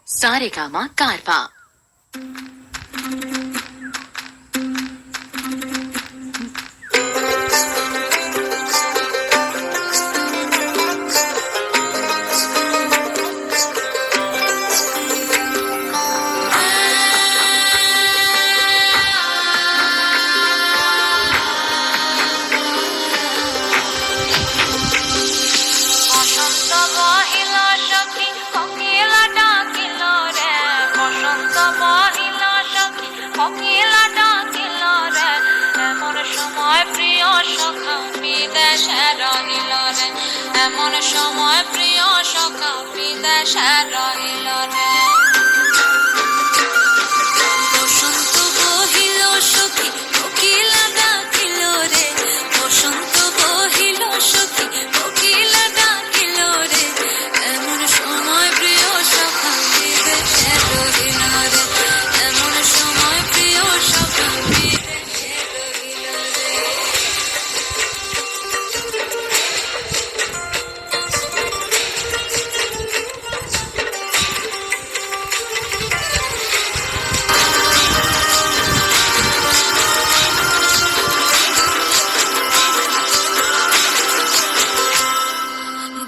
सारेगामा कारवा। এমন সময় প্রিয় সখা বিদেশে রহিল রে। বসন্ত বহিল সখী কোকিলা ডাকিল রে, বসন্ত বহিল সখী কোকিলা ডাকিল রে। এমন সময় প্রিয় সখা বিদেশে রহিল রে, এমন সময় প্রিয় সখা বিদেশে রহিল রে।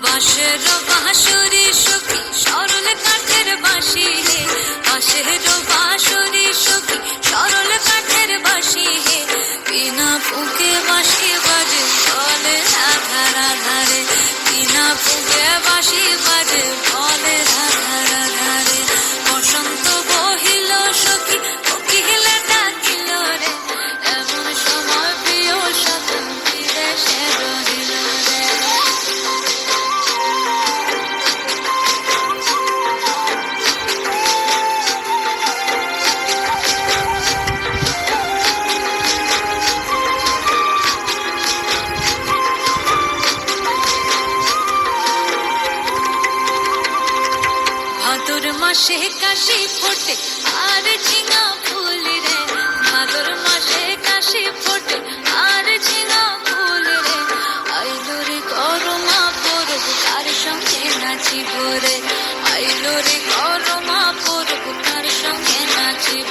বাঁশের বাঁশুরি সখী সরল কাঠের বাঁশি হে, বাঁশের বাঁশুরি সখী সরল কাঠের বাঁশি হে। বিনা ফুঁকে বাঁশি বাজে বলে রাধা রাধা রে, বিনা ফুঁকে বাঁশি বাজে বলে রাধা রাধা রে। বসন্ত বহিল সখী কোকিলা ডাকিল রে, এমন সময় প্রিয় সখা বিদেশে রহিল রে। ভাদর মাসে কাশি ফোটে আর ঝিঙা ফুল রে, ভাদর মাসে কাশি ফোটে আর ঝিঙা ফুল রে। আইলো রে করমা পরব তার সঙ্গে নাচিব রে, আইলো রে করমা পরব তার সঙ্গে নাচিব